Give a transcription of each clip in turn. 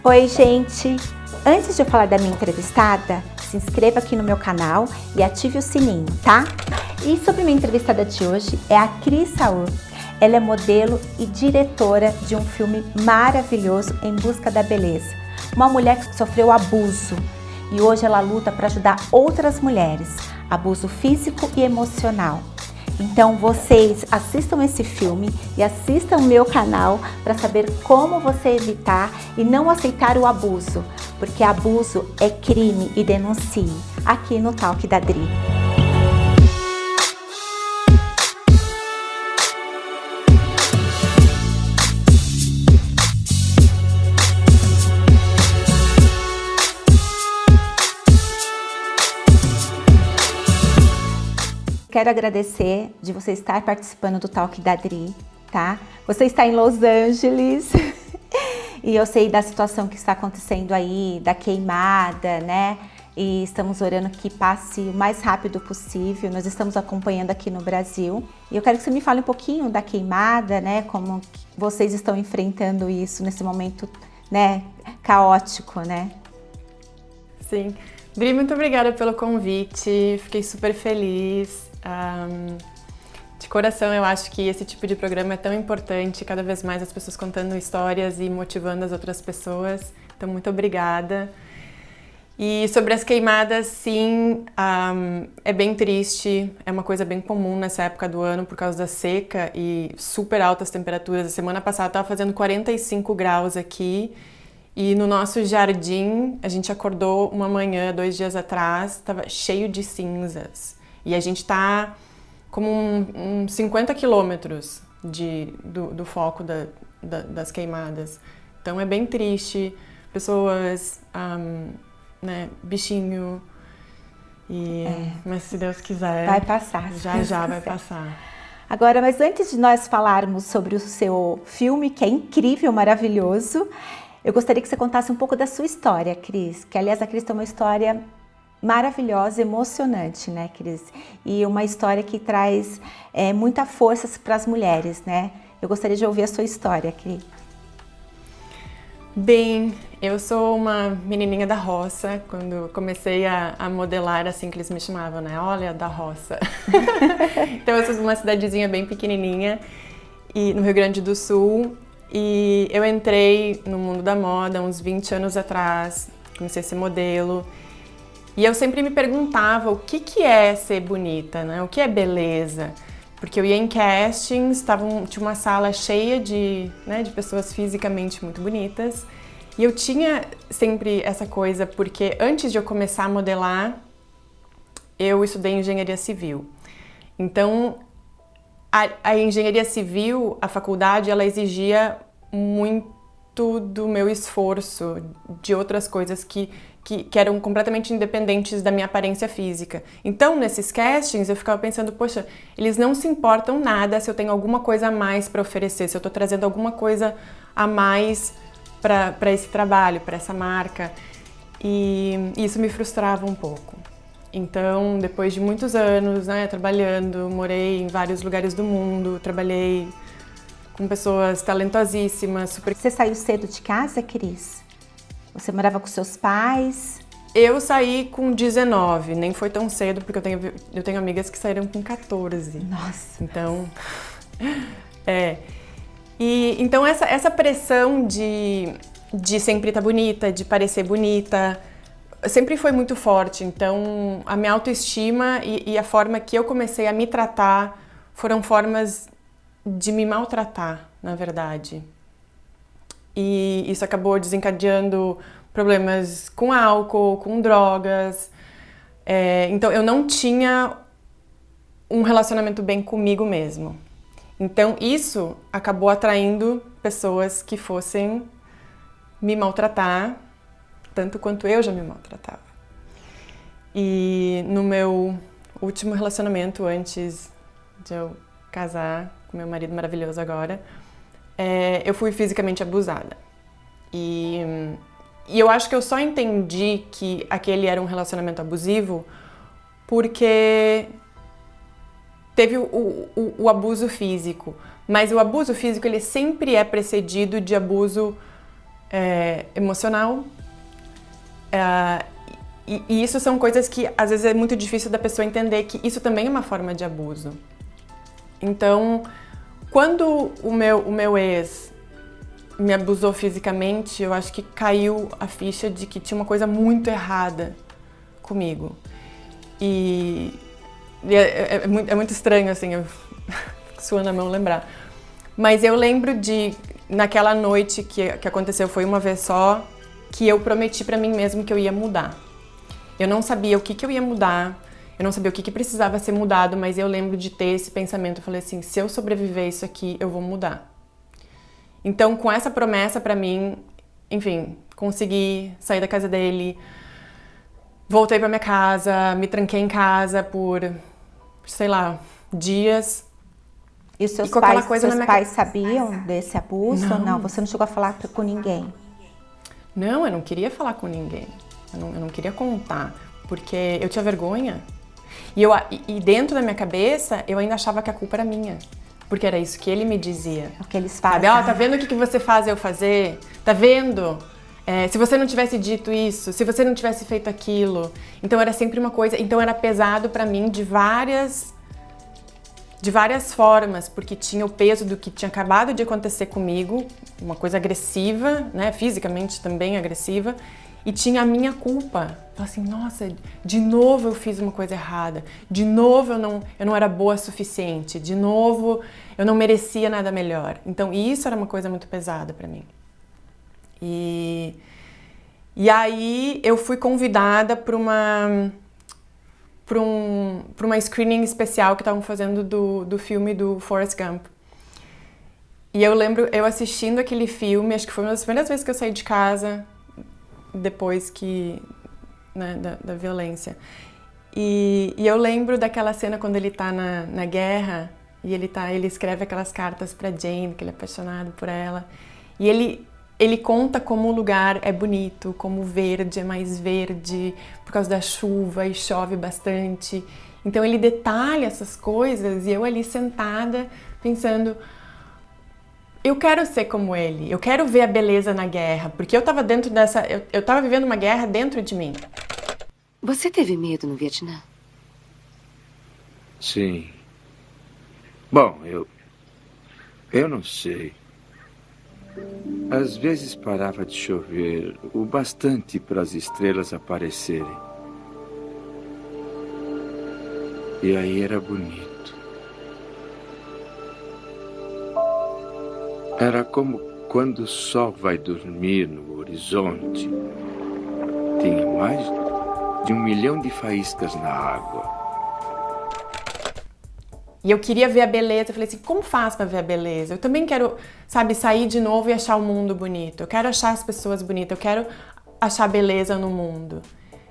Oi, gente! Antes de eu falar da minha entrevistada, se inscreva aqui no meu canal e ative o sininho, tá? E sobre minha entrevistada de hoje é a Cris Saur. Ela é modelo e diretora de um filme maravilhoso, Em Busca da Beleza. Uma mulher que sofreu abuso e hoje ela luta para ajudar outras mulheres, abuso físico e emocional. Então vocês assistam esse filme e assistam o meu canal para saber como você evitar e não aceitar o abuso, porque abuso é crime e denuncie aqui no Talk da Dri. Quero agradecer de você estar participando do Talk da Dri, tá? Você está em Los Angeles e eu sei da situação que está acontecendo aí, da queimada, né? E estamos orando que passe o mais rápido possível. Nós estamos acompanhando aqui no Brasil. E eu quero que você me fale um pouquinho da queimada, né? Como vocês estão enfrentando isso nesse momento, né? Caótico, né? Sim. Dri, muito obrigada pelo convite. Fiquei super feliz. De coração, eu acho que esse tipo de programa é tão importante, cada vez mais as pessoas contando histórias e motivando as outras pessoas, então muito obrigada. E sobre as queimadas, sim, é bem triste, é uma coisa bem comum nessa época do ano por causa da seca e super altas temperaturas. A semana passada estava fazendo 45 graus aqui e no nosso jardim a gente acordou uma manhã, 2 dias atrás, estava cheio de cinzas. E a gente está como uns 50 quilômetros do foco das queimadas. Então é bem triste, pessoas, né, bichinho, mas se Deus quiser... Vai passar. Já vai passar. Agora, mas antes de nós falarmos sobre o seu filme, que é incrível, maravilhoso, eu gostaria que você contasse um pouco da sua história, Cris. Que, aliás, a Cris tem uma história maravilhosa, emocionante, né, Cris? E uma história que traz muita força para as mulheres, né? Eu gostaria de ouvir a sua história, Cris. Bem, eu sou uma menininha da roça. Quando comecei a modelar, assim que eles me chamavam, né? Olha, da roça. Então eu sou de uma cidadezinha bem pequenininha, no Rio Grande do Sul. E eu entrei no mundo da moda uns 20 anos atrás, comecei a ser modelo. E eu sempre me perguntava o que é ser bonita, né? O que é beleza? Porque eu ia em castings, tinha uma sala cheia de pessoas fisicamente muito bonitas. E eu tinha sempre essa coisa, porque antes de eu começar a modelar, eu estudei engenharia civil. Então, a engenharia civil, a faculdade, ela exigia muito do meu esforço, de outras coisas que eram completamente independentes da minha aparência física. Então, nesses castings, eu ficava pensando, poxa, eles não se importam nada se eu tenho alguma coisa a mais para oferecer, se eu estou trazendo alguma coisa a mais para esse trabalho, para essa marca. E isso me frustrava um pouco. Então, depois de muitos anos, né, trabalhando, morei em vários lugares do mundo, trabalhei com pessoas talentosíssimas, super... Você saiu cedo de casa, Cris? Você morava com seus pais? Eu saí com 19, nem foi tão cedo, porque eu tenho amigas que saíram com 14. Nossa! Então, então essa pressão de sempre estar bonita, de parecer bonita, sempre foi muito forte. Então, a minha autoestima e a forma que eu comecei a me tratar foram formas de me maltratar, na verdade. E isso acabou desencadeando problemas com álcool, com drogas. Então, eu não tinha um relacionamento bem comigo mesmo. Então, isso acabou atraindo pessoas que fossem me maltratar, tanto quanto eu já me maltratava. E no meu último relacionamento, antes de eu casar com meu marido maravilhoso agora, eu fui fisicamente abusada. E eu acho que eu só entendi que aquele era um relacionamento abusivo porque teve o abuso físico. Mas o abuso físico, ele sempre é precedido de abuso emocional. E isso são coisas que às vezes é muito difícil da pessoa entender que isso também é uma forma de abuso. Então, quando o meu ex me abusou fisicamente, eu acho que caiu a ficha de que tinha uma coisa muito errada comigo. E é muito estranho, assim, eu fico suando a mão lembrar. Mas eu lembro naquela noite que aconteceu, foi uma vez só, que eu prometi pra mim mesmo que eu ia mudar. Eu não sabia o que eu ia mudar, eu não sabia o que precisava ser mudado, mas eu lembro de ter esse pensamento. Eu falei assim, se eu sobreviver isso aqui, eu vou mudar. Então, com essa promessa pra mim, enfim, consegui sair da casa dele, voltei pra minha casa, me tranquei em casa por, sei lá, dias. E os seus com aquela coisa seus pais sabiam desse abuso? Não. Ou não? Você não chegou a falar com ninguém? Não, eu não queria falar com ninguém. Eu não queria contar, porque eu tinha vergonha. E dentro da minha cabeça, eu ainda achava que a culpa era minha. Porque era isso que ele me dizia. O que eles fazem. Sabe? Tá vendo o que você faz eu fazer? Tá vendo? Se você não tivesse dito isso, se você não tivesse feito aquilo. Então era sempre uma coisa... Então era pesado pra mim de várias formas, porque tinha o peso do que tinha acabado de acontecer comigo, uma coisa agressiva, né? Fisicamente também agressiva. E tinha a minha culpa. Falei assim, nossa, de novo eu fiz uma coisa errada. De novo eu não era boa o suficiente. De novo eu não merecia nada melhor. Então isso era uma coisa muito pesada pra mim. E aí eu fui convidada para uma screening especial que estavam fazendo do filme do Forrest Gump. E eu lembro eu assistindo aquele filme, acho que foi uma das primeiras vezes que eu saí de casa depois da violência. E eu lembro daquela cena quando ele tá na guerra e ele escreve aquelas cartas pra Jane, que ele é apaixonado por ela. E ele conta como o lugar é bonito, como o verde é mais verde por causa da chuva e chove bastante. Então ele detalha essas coisas e eu ali sentada pensando, eu quero ser como ele, eu quero ver a beleza na guerra, porque eu tava eu tava vivendo uma guerra dentro de mim. Você teve medo no Vietnã? Sim. Bom, eu não sei. Às vezes parava de chover o bastante para as estrelas aparecerem. E aí era bonito. Era como quando o sol vai dormir no horizonte. Tinha mais de 1 milhão de faíscas na água. E eu queria ver a beleza, eu falei assim, como faz pra ver a beleza? Eu também quero, sabe, sair de novo e achar o mundo bonito. Eu quero achar as pessoas bonitas, eu quero achar beleza no mundo.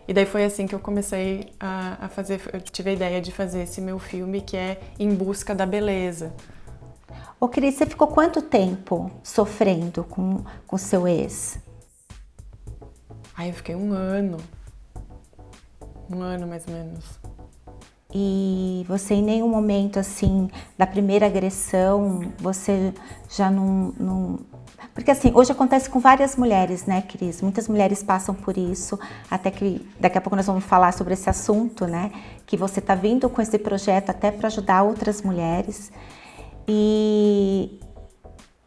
E daí foi assim que eu comecei a fazer, eu tive a ideia de fazer esse meu filme, que é Em Busca da Beleza. Ô Cris, você ficou quanto tempo sofrendo com seu ex? Aí eu fiquei 1 ano. 1 ano mais ou menos. E você em nenhum momento, assim, da primeira agressão, você já não... Porque assim, hoje acontece com várias mulheres, né, Cris? Muitas mulheres passam por isso, até que daqui a pouco nós vamos falar sobre esse assunto, né? Que você tá vindo com esse projeto até para ajudar outras mulheres. E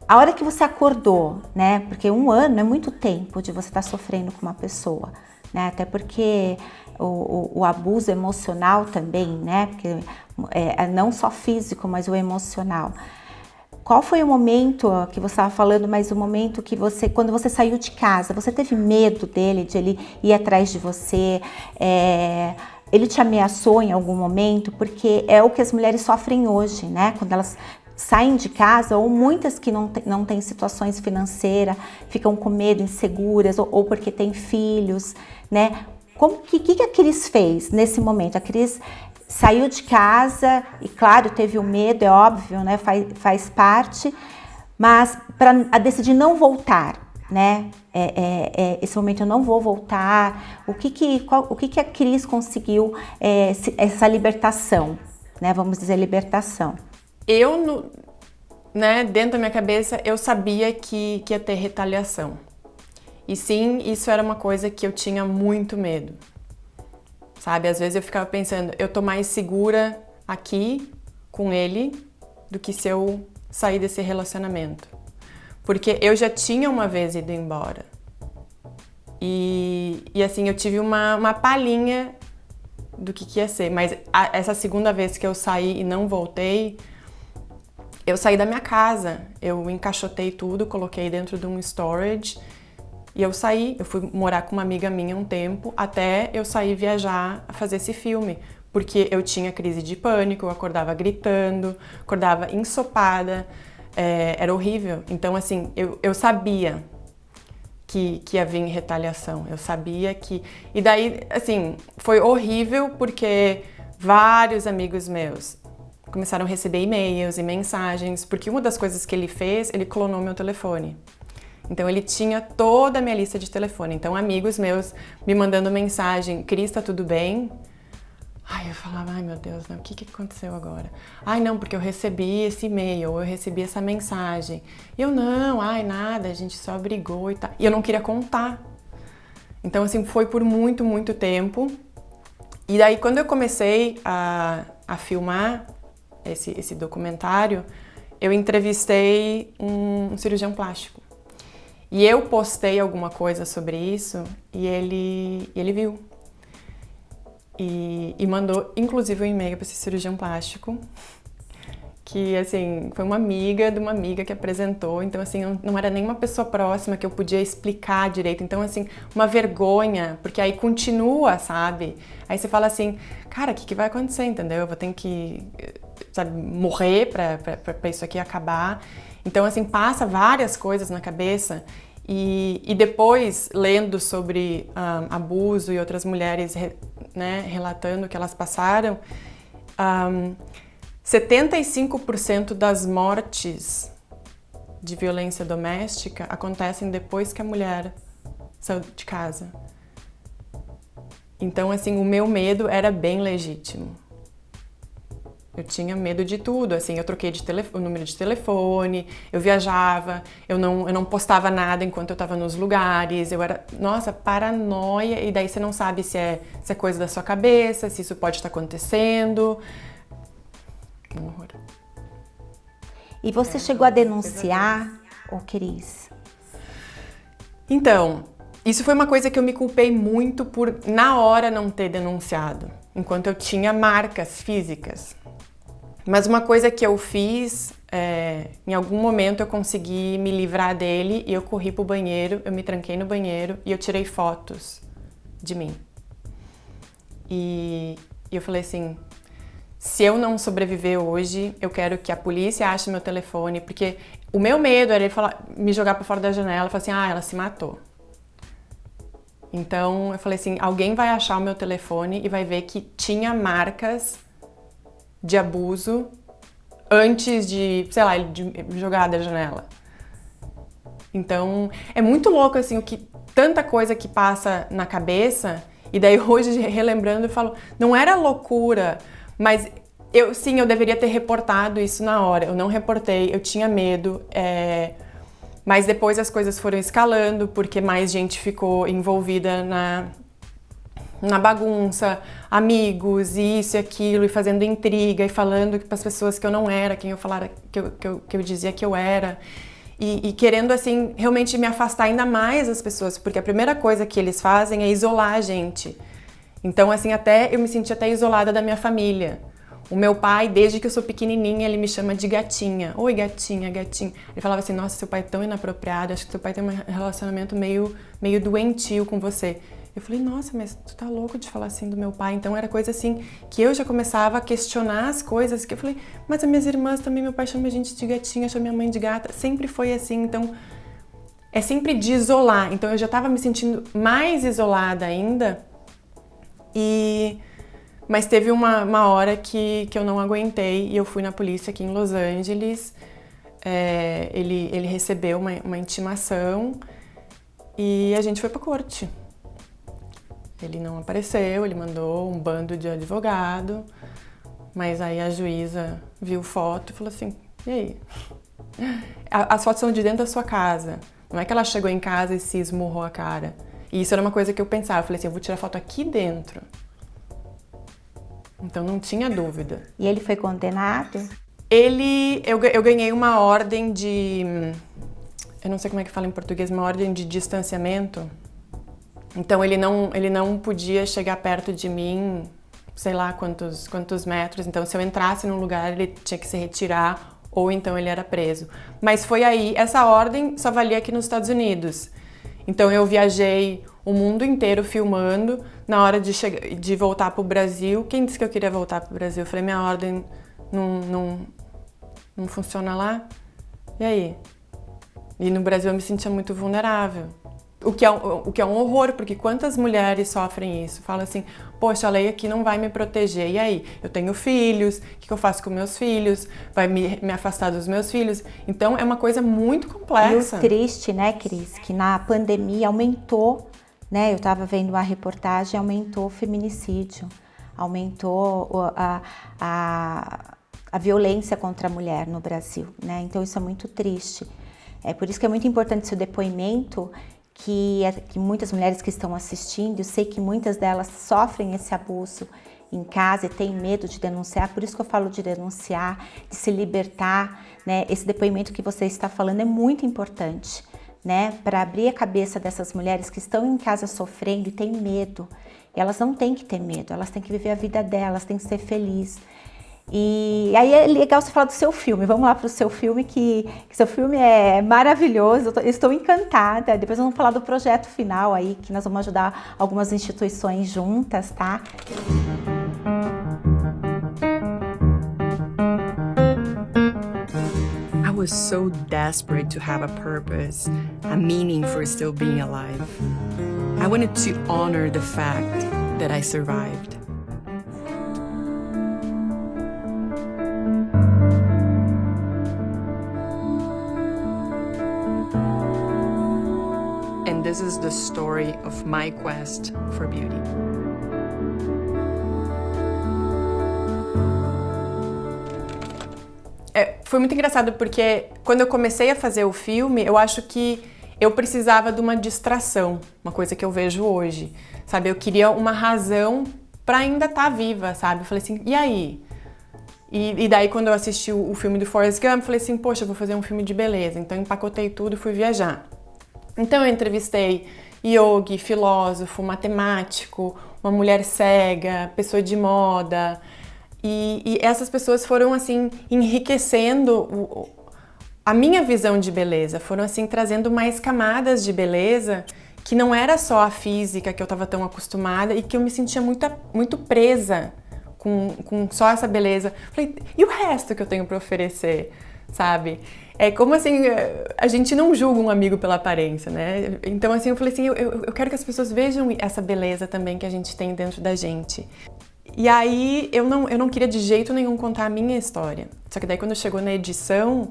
a hora que você acordou, né? Porque 1 ano é muito tempo de você estar sofrendo com uma pessoa, né? Até porque o abuso emocional também, né? Porque não só físico, mas o emocional. Qual foi o momento que você estava falando, mas o momento que você, quando você saiu de casa, você teve medo dele, de ele ir atrás de você? Ele te ameaçou em algum momento? Porque é o que as mulheres sofrem hoje, né? Quando elas saem de casa, ou muitas que não têm situações financeiras, ficam com medo, inseguras, ou porque têm filhos, né? O que a Cris fez nesse momento? A Cris saiu de casa e, claro, teve o medo, é óbvio, né? Faz parte, mas para decidir não voltar, né? Esse momento eu não vou voltar. O que a Cris conseguiu essa libertação, né? Vamos dizer, libertação. Né, dentro da minha cabeça, eu sabia que ia ter retaliação. E sim, isso era uma coisa que eu tinha muito medo. Sabe, às vezes eu ficava pensando, eu tô mais segura aqui com ele do que se eu sair desse relacionamento. Porque eu já tinha uma vez ido embora. E assim, eu tive uma palhinha do que ia ser. Mas essa segunda vez que eu saí e não voltei, eu saí da minha casa. Eu encaixotei tudo, coloquei dentro de um storage e eu saí. Eu fui morar com uma amiga minha um tempo até eu sair viajar a fazer esse filme. Porque eu tinha crise de pânico, eu acordava gritando, acordava ensopada, era horrível. Então, assim, eu sabia que ia vir retaliação, eu sabia que... E daí, assim, foi horrível porque vários amigos meus começaram a receber e-mails e mensagens, porque uma das coisas que ele fez, ele clonou meu telefone. Então ele tinha toda a minha lista de telefone. Então amigos meus me mandando mensagem, Cris, tá tudo bem? Ai, eu falava, ai meu Deus, né? O que aconteceu agora? Ai não, porque eu recebi esse e-mail, ou eu recebi essa mensagem. E eu não, ai nada, a gente só brigou e tal. E eu não queria contar. Então assim, foi por muito, muito tempo. E daí quando eu comecei a filmar esse documentário, eu entrevistei um cirurgião plástico. E eu postei alguma coisa sobre isso e ele viu. E mandou, inclusive, um e-mail para esse cirurgião plástico, que, assim, foi uma amiga de uma amiga que apresentou, então, assim, não era nenhuma pessoa próxima que eu podia explicar direito, então, assim, uma vergonha, porque aí continua, sabe? Aí você fala assim, cara, o que vai acontecer, entendeu? Eu vou ter que, sabe, morrer para isso aqui acabar. Então, assim, passa várias coisas na cabeça. E depois, lendo sobre abuso e outras mulheres relatando o que elas passaram, 75% das mortes de violência doméstica acontecem depois que a mulher saiu de casa. Então, assim, o meu medo era bem legítimo. Eu tinha medo de tudo, assim, eu troquei o número de telefone, eu viajava, eu não postava nada enquanto eu estava nos lugares, eu era, nossa, paranoia, e daí você não sabe se é coisa da sua cabeça, se isso pode estar acontecendo. Um horror. E você chegou a denunciar, ô Cris? Então, isso foi uma coisa que eu me culpei muito por, na hora, não ter denunciado, enquanto eu tinha marcas físicas. Mas uma coisa que eu fiz, em algum momento eu consegui me livrar dele e eu corri pro banheiro, eu me tranquei no banheiro e eu tirei fotos de mim. E eu falei assim, se eu não sobreviver hoje, eu quero que a polícia ache meu telefone, porque o meu medo era ele me jogar para fora da janela e falar assim, ela se matou. Então eu falei assim, alguém vai achar o meu telefone e vai ver que tinha marcas de abuso antes de, sei lá, de jogar da janela. Então, é muito louco, assim, tanta coisa que passa na cabeça, e daí hoje, relembrando, eu falo, não era loucura, mas eu deveria ter reportado isso na hora. Eu não reportei, eu tinha medo, mas depois as coisas foram escalando, porque mais gente ficou envolvida na bagunça, amigos, e isso e aquilo, e fazendo intriga, e falando para as pessoas que eu não era, quem eu falara, que eu dizia que eu era, e querendo, assim, realmente me afastar ainda mais das pessoas, porque a primeira coisa que eles fazem é isolar a gente. Então, assim, eu me senti até isolada da minha família. O meu pai, desde que eu sou pequenininha, ele me chama de gatinha. Oi, gatinha, gatinha. Ele falava assim, nossa, seu pai é tão inapropriado, acho que seu pai tem um relacionamento meio doentio com você. Eu falei, nossa, mas tu tá louco de falar assim do meu pai? Então era coisa assim, que eu já começava a questionar as coisas, que eu falei, mas as minhas irmãs também, meu pai chama a gente de gatinha, chama minha mãe de gata, sempre foi assim, então é sempre de isolar. Então eu já tava me sentindo mais isolada ainda, mas teve uma hora que eu não aguentei e eu fui na polícia aqui em Los Angeles, ele recebeu uma intimação e a gente foi pra corte. Ele não apareceu, ele mandou um bando de advogado, mas aí a juíza viu foto e falou assim, e aí? As fotos são de dentro da sua casa, Não é que ela chegou em casa e se esmurrou a cara. E isso era uma coisa que eu pensava. Eu falei assim, eu vou tirar foto aqui dentro. Então não tinha dúvida. E ele foi condenado? Eu ganhei uma ordem de... Eu não sei como é que fala em português, uma ordem de distanciamento. Então ele não podia chegar perto de mim, sei lá quantos metros. Então se eu entrasse num lugar, ele tinha que se retirar ou então ele era preso. Mas foi aí, essa ordem só valia aqui nos Estados Unidos. Então eu viajei o mundo inteiro filmando. Na hora de voltar pro Brasil, quem disse que eu queria voltar pro Brasil? Eu falei, minha ordem não funciona lá? E aí? E no Brasil eu me sentia muito vulnerável. O que é um horror, porque quantas mulheres sofrem isso? Fala assim, poxa, a lei aqui não vai me proteger. E aí? Eu tenho filhos, o que eu faço com meus filhos? Vai me afastar dos meus filhos? Então é uma coisa muito complexa. E o triste, né, Cris, que na pandemia aumentou, né? Eu estava vendo uma reportagem, aumentou o feminicídio, aumentou a violência contra a mulher no Brasil, né? Então isso é muito triste. É por isso que é muito importante seu depoimento, que muitas mulheres que estão assistindo, eu sei que muitas delas sofrem esse abuso em casa e têm medo de denunciar, por isso que eu falo de denunciar, de se libertar, né? Esse depoimento que você está falando é muito importante, né? Para abrir a cabeça dessas mulheres que estão em casa sofrendo e têm medo. E elas não têm que ter medo, elas têm que viver a vida delas, têm que ser felizes. E aí é legal você falar do seu filme. Vamos lá para o seu filme, que seu filme é maravilhoso, eu estou encantada. Depois vamos falar do projeto final aí, que nós vamos ajudar algumas instituições juntas, tá? I was so desperate to have a purpose, a meaning for still being alive. I wanted to honor the fact that I survived. And this is the story of my quest for beauty. Foi muito engraçado porque quando eu comecei a fazer o filme, eu acho que eu precisava de uma distração, uma coisa que eu vejo hoje, sabe? Eu queria uma razão para ainda estar viva, sabe? Eu falei assim, e aí? E daí quando eu assisti o filme do Forrest Gump, eu falei assim, poxa, eu vou fazer um filme de beleza. Então empacotei tudo e fui viajar. Então eu entrevistei yogi, filósofo, matemático, uma mulher cega, pessoa de moda. E essas pessoas foram, assim, enriquecendo a minha visão de beleza. Foram, assim, trazendo mais camadas de beleza que não era só a física que eu estava tão acostumada e que eu me sentia muito presa com só essa beleza. Falei, e o resto que eu tenho para oferecer, sabe? É como assim, a gente não julga um amigo pela aparência, né? Então, assim, eu falei assim, eu quero que as pessoas vejam essa beleza também que a gente tem dentro da gente. E aí, eu não queria de jeito nenhum contar a minha história. Só que daí, quando chegou na edição,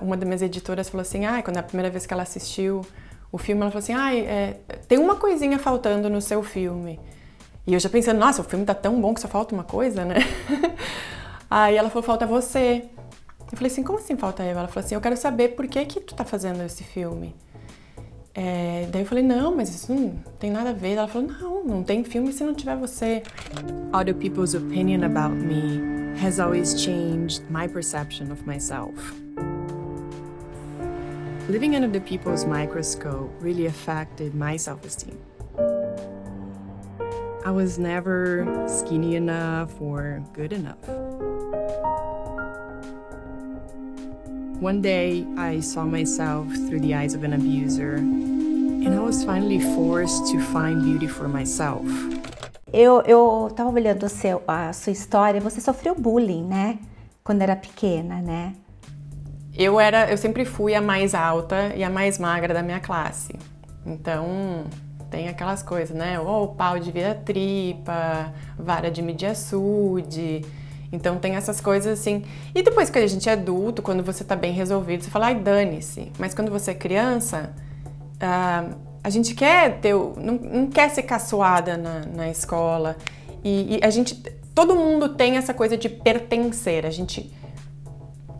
uma das minhas editoras falou assim, quando é a primeira vez que ela assistiu o filme, ela falou assim, tem uma coisinha faltando no seu filme. E eu já pensando, nossa, o filme tá tão bom que só falta uma coisa, né? Aí ela falou, falta você. Eu falei assim, como assim falta eu? Ela falou assim, eu quero saber por que tu tá fazendo esse filme. Daí eu falei, não, mas isso não tem nada a ver. Ela falou, não tem filme se não tiver você. Other people's opinion about me has always changed my perception of myself. Living under the people's microscope really affected my self-esteem. I was never skinny enough or good enough. One day, I saw myself through the eyes of an abuser, and I was finally forced to find beauty for myself. Eu tava olhando a sua história, você sofreu bullying, né? Quando era pequena, né? Eu sempre fui a mais alta e a mais magra da minha classe. Então, tem aquelas coisas, né? Ou pau de vira tripa, vara de medir açude. Então tem essas coisas assim. E depois que a gente é adulto, quando você tá bem resolvido, você fala, ai, dane-se. Mas quando você é criança, a gente quer não quer ser caçoada na escola. E todo mundo tem essa coisa de pertencer. A gente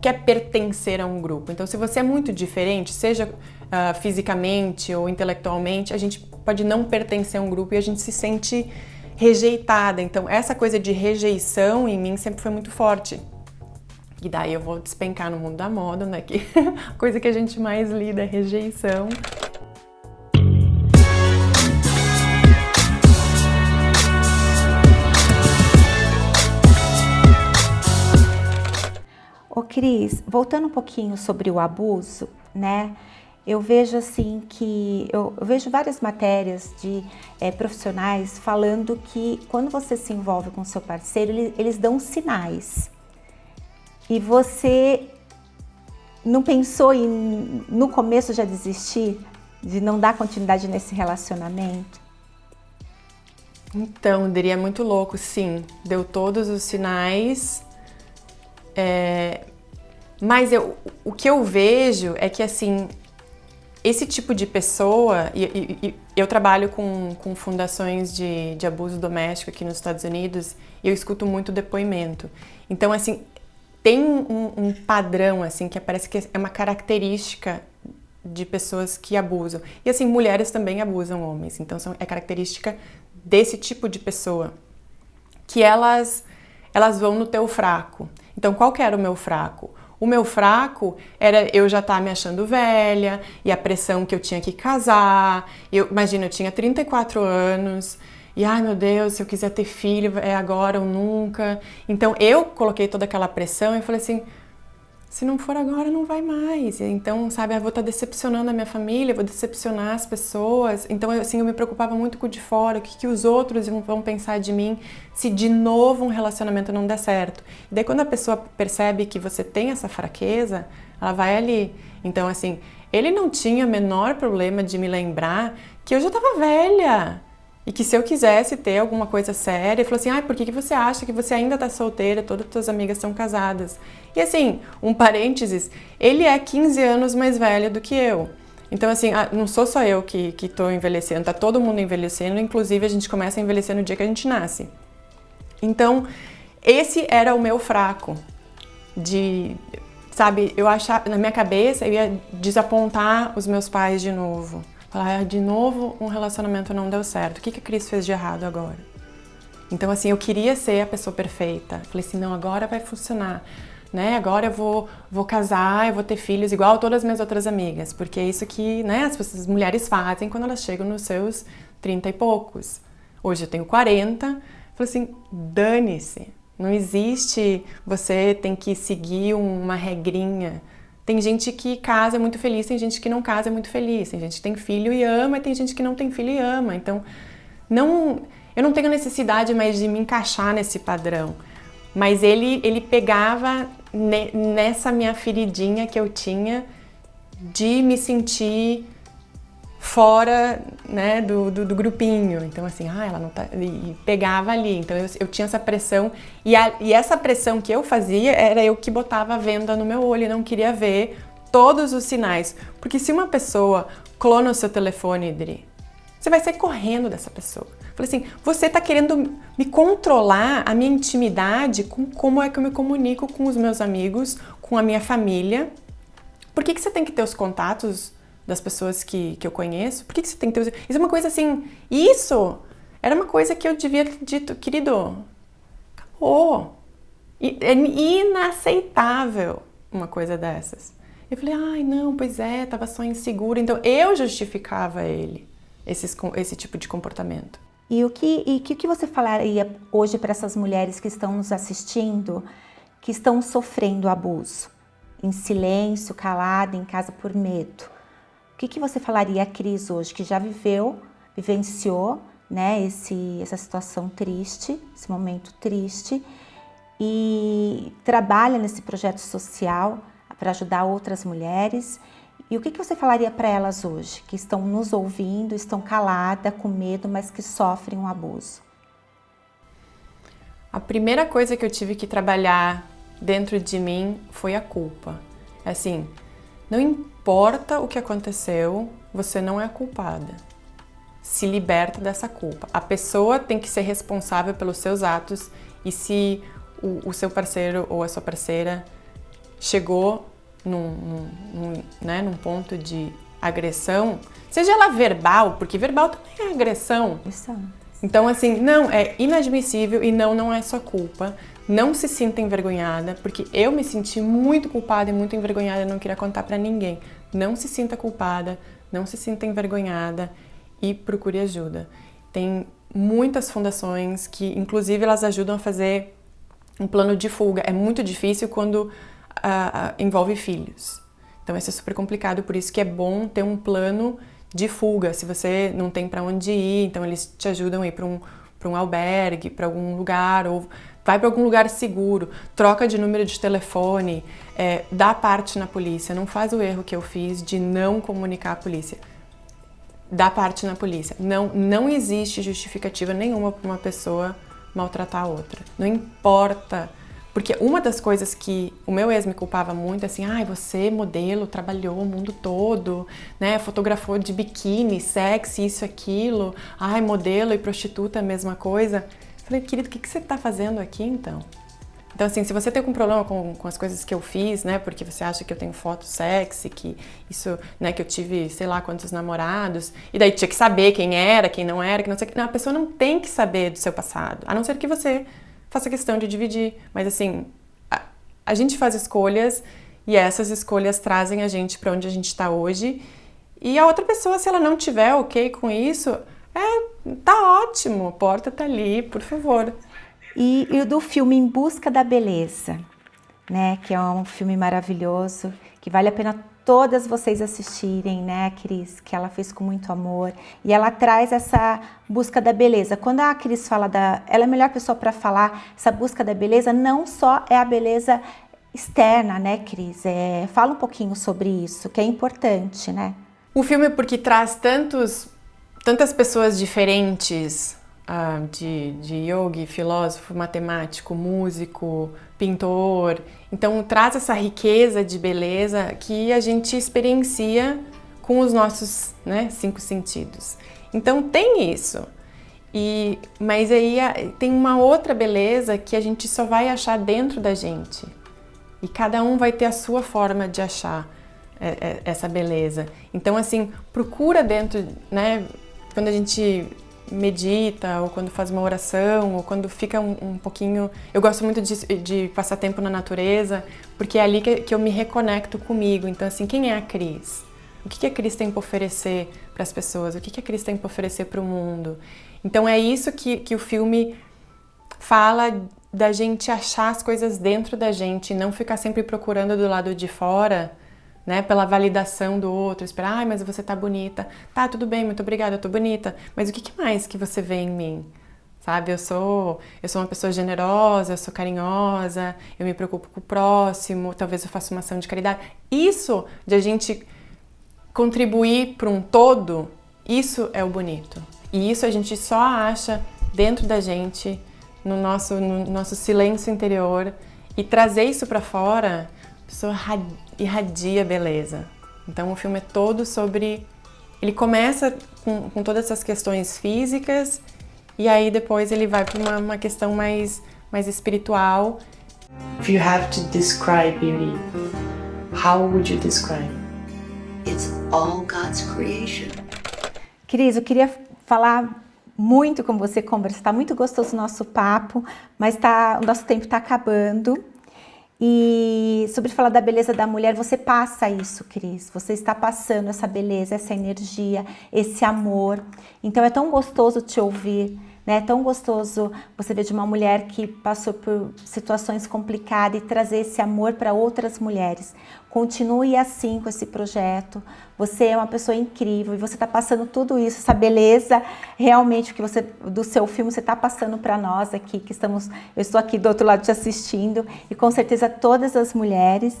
quer pertencer a um grupo. Então, se você é muito diferente, seja fisicamente ou intelectualmente, a gente pode não pertencer a um grupo e a gente se sente rejeitada. Então, essa coisa de rejeição em mim sempre foi muito forte. E daí eu vou despencar no mundo da moda, né? Que a coisa que a gente mais lida é rejeição. Ô Cris, voltando um pouquinho sobre o abuso, né? Eu vejo assim que eu vejo várias matérias de profissionais falando que quando você se envolve com seu parceiro, eles dão sinais. E você não pensou em no começo já desistir, de não dar continuidade nesse relacionamento? Então, eu diria muito louco, sim. Deu todos os sinais. Mas o que eu vejo é que, assim, esse tipo de pessoa, e eu trabalho com fundações de abuso doméstico aqui nos Estados Unidos, e eu escuto muito depoimento. Então, assim, tem um padrão, assim, que parece que é uma característica de pessoas que abusam. E, assim, mulheres também abusam homens. Então, é característica desse tipo de pessoa, que elas vão no teu fraco. Então, qual que era o meu fraco? O meu fraco era eu já estar me achando velha e a pressão que eu tinha que casar. Imagina, eu tinha 34 anos e, ai meu Deus, se eu quiser ter filho, é agora ou nunca. Então, eu coloquei toda aquela pressão e falei assim, se não for agora, não vai mais. Então, sabe, eu vou estar decepcionando a minha família, vou decepcionar as pessoas. Então, assim, eu me preocupava muito com o de fora, o que os outros vão pensar de mim se de novo um relacionamento não der certo. E daí, quando a pessoa percebe que você tem essa fraqueza, ela vai ali. Então, assim, ele não tinha o menor problema de me lembrar que eu já estava velha. E que se eu quisesse ter alguma coisa séria, ele falou assim, ai, por que você acha que você ainda tá solteira, todas as suas amigas são casadas? E assim, um parênteses, ele é 15 anos mais velho do que eu. Então assim, não sou só eu que tô envelhecendo, tá todo mundo envelhecendo, inclusive a gente começa a envelhecer no dia que a gente nasce. Então, esse era o meu fraco, sabe, eu achava, na minha cabeça, eu ia desapontar os meus pais de novo. Falar, de novo, um relacionamento não deu certo. O que a Cris fez de errado agora? Então, assim, eu queria ser a pessoa perfeita. Falei assim, não, agora vai funcionar, né? Agora eu vou casar, eu vou ter filhos igual todas as minhas outras amigas. Porque é isso que, né, as mulheres fazem quando elas chegam nos seus 30 e poucos. Hoje eu tenho 40. Falei assim, dane-se. Não existe, você tem que seguir uma regrinha. Tem gente que casa é muito feliz, tem gente que não casa é muito feliz, tem gente que tem filho e ama, e tem gente que não tem filho e ama. Então, eu não tenho necessidade mais de me encaixar nesse padrão. Mas ele pegava nessa minha feridinha que eu tinha de me sentir fora, né, do grupinho. Então, assim, ela não tá... E pegava ali. Então, eu tinha essa pressão. E essa pressão que eu fazia, era eu que botava a venda no meu olho e não queria ver todos os sinais. Porque se uma pessoa clona o seu telefone, Dri, você vai sair correndo dessa pessoa. Falei assim, você tá querendo me controlar a minha intimidade com como é que eu me comunico com os meus amigos, com a minha família. Por que você tem que ter os contatos das pessoas que eu conheço? Por que você tem que ter... Isso é uma coisa assim... Isso era uma coisa que eu devia ter dito, querido, acabou. É inaceitável uma coisa dessas. Eu falei, ai, não, pois é, tava só insegura. Então, eu justificava ele, esse tipo de comportamento. E o que você falaria hoje para essas mulheres que estão nos assistindo, que estão sofrendo abuso? Em silêncio, calada, em casa por medo? O que você falaria a Cris hoje, que já vivenciou, né, essa situação triste, esse momento triste, e trabalha nesse projeto social para ajudar outras mulheres? E o que você falaria para elas hoje, que estão nos ouvindo, estão caladas, com medo, mas que sofrem um abuso? A primeira coisa que eu tive que trabalhar dentro de mim foi a culpa. Assim, não importa o que aconteceu, você não é culpada. Se liberta dessa culpa. A pessoa tem que ser responsável pelos seus atos, e se o seu parceiro ou a sua parceira chegou num ponto de agressão, seja ela verbal, porque verbal também é agressão. Isso. Então, assim, não, é inadmissível e não é sua culpa. Não se sinta envergonhada, porque eu me senti muito culpada e muito envergonhada e não queria contar pra ninguém. Não se sinta culpada, não se sinta envergonhada e procure ajuda. Tem muitas fundações que, inclusive, elas ajudam a fazer um plano de fuga. É muito difícil quando envolve filhos. Então, isso é super complicado, por isso que é bom ter um plano de fuga. Se você não tem para onde ir, então eles te ajudam a ir para um albergue, para algum lugar, ou vai para algum lugar seguro, troca de número de telefone, dá parte na polícia. Não faz o erro que eu fiz de não comunicar à polícia. Dá parte na polícia. Não existe justificativa nenhuma para uma pessoa maltratar a outra. Não importa. Porque uma das coisas que o meu ex me culpava muito, assim, você, modelo, trabalhou o mundo todo, né, fotografou de biquíni, sexy, isso, aquilo, modelo e prostituta, a mesma coisa. Falei, querido, o que você tá fazendo aqui, então? Então, assim, se você tem algum problema com as coisas que eu fiz, né, porque você acha que eu tenho foto sexy, que isso, né, que eu tive, sei lá, quantos namorados, e daí tinha que saber quem era, quem não era, que não sei o que. Não, a pessoa não tem que saber do seu passado, a não ser que você faça questão de dividir. Mas, assim, a gente faz escolhas e essas escolhas trazem a gente para onde a gente está hoje. E a outra pessoa, se ela não tiver ok com isso, tá ótimo, a porta tá ali, por favor. E o do filme Em Busca da Beleza, né, que é um filme maravilhoso, que vale a pena todas vocês assistirem, né, Cris, que ela fez com muito amor, e ela traz essa busca da beleza. Quando a Cris fala ela é a melhor pessoa para falar, essa busca da beleza não só é a beleza externa, né, Cris, fala um pouquinho sobre isso, que é importante, né? O filme, porque traz tantas pessoas diferentes, de yogi, filósofo, matemático, músico, pintor. Então traz essa riqueza de beleza que a gente experiencia com os nossos, né, 5 sentidos. Então tem isso. Mas aí tem uma outra beleza que a gente só vai achar dentro da gente. E cada um vai ter a sua forma de achar essa beleza. Então, assim, procura dentro, né, quando a gente medita, ou quando faz uma oração, ou quando fica um pouquinho... Eu gosto muito de passar tempo na natureza, porque é ali que eu me reconecto comigo. Então, assim, quem é a Cris? O que a Cris tem para oferecer para as pessoas? O que a Cris tem para oferecer para o mundo? Então, é isso que o filme fala, da gente achar as coisas dentro da gente, e não ficar sempre procurando do lado de fora, né, pela validação do outro, esperar, mas você tá bonita, tá, tudo bem, muito obrigada, eu tô bonita, mas o que mais que você vê em mim? Sabe, eu sou uma pessoa generosa, eu sou carinhosa, eu me preocupo com o próximo, talvez eu faça uma ação de caridade. Isso de a gente contribuir para um todo, isso é o bonito. E isso a gente só acha dentro da gente, no nosso silêncio interior, e trazer isso para fora, a pessoa irradia beleza. Então o filme é todo sobre... Ele começa com todas essas questões físicas e aí depois ele vai para uma questão mais espiritual. If you have to describe beauty, how would you describe? It's all God's creation. Cris, eu queria falar muito com você, conversar. Está muito gostoso o nosso papo, mas o nosso tempo está acabando. E sobre falar da beleza da mulher, você passa isso, Cris. Você está passando essa beleza, essa energia, esse amor. Então é tão gostoso te ouvir, né? É tão gostoso você ver de uma mulher que passou por situações complicadas e trazer esse amor para outras mulheres. Continue assim com esse projeto. Você é uma pessoa incrível e você está passando tudo isso, essa beleza, realmente que do seu filme você está passando para nós aqui, eu estou aqui do outro lado te assistindo, e com certeza todas as mulheres.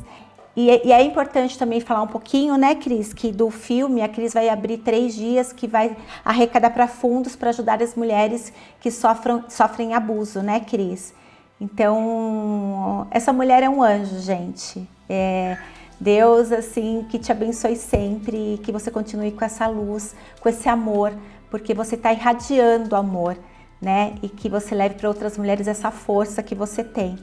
E é importante também falar um pouquinho, né, Cris, que do filme a Cris vai abrir 3 dias que vai arrecadar para fundos para ajudar as mulheres que sofrem abuso, né, Cris? Então, essa mulher é um anjo, gente. Deus, assim, que te abençoe sempre, que você continue com essa luz, com esse amor, porque você está irradiando amor, né? E que você leve para outras mulheres essa força que você tem.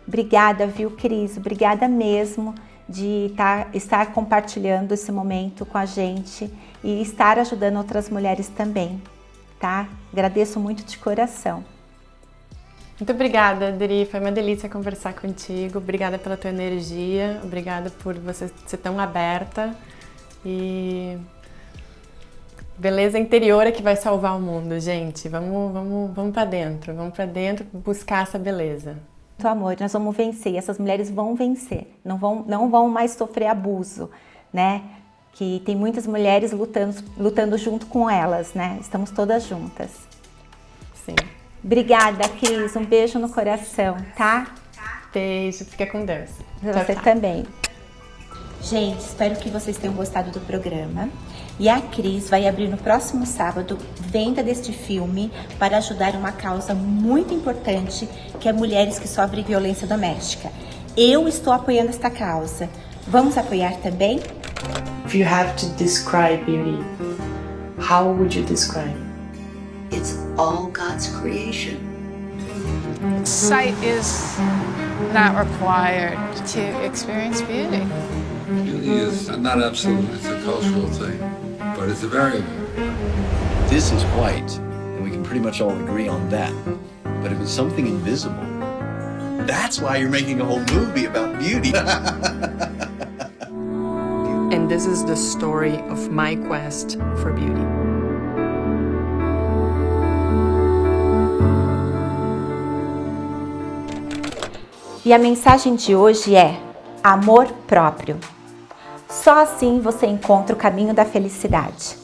Obrigada, viu, Cris? Obrigada mesmo de estar compartilhando esse momento com a gente e estar ajudando outras mulheres também, tá? Agradeço muito de coração. Muito obrigada, Adri. Foi uma delícia conversar contigo. Obrigada pela tua energia. Obrigada por você ser tão aberta. E beleza interior é que vai salvar o mundo, gente. Vamos para dentro. Vamos para dentro buscar essa beleza. Muito amor, nós vamos vencer. Essas mulheres vão vencer. Não vão mais sofrer abuso, né? Que tem muitas mulheres lutando junto com elas, né? Estamos todas juntas. Sim. Obrigada, Cris. Um beijo no coração, tá? Beijo. Fica com Deus. Você também. Gente, espero que vocês tenham gostado do programa. E a Cris vai abrir no próximo sábado venda deste filme para ajudar uma causa muito importante, que é mulheres que sofrem violência doméstica. Eu estou apoiando esta causa. Vamos apoiar também? If you have to describe beauty, how would you describe? It's all God's creation. Sight is not required to experience beauty. Beauty is not absolute, it's a cultural thing, but it's a variable. This is white, and we can pretty much all agree on that. But if it's something invisible, that's why you're making a whole movie about beauty. And this is the story of my quest for beauty. E a mensagem de hoje é amor próprio. Só assim você encontra o caminho da felicidade.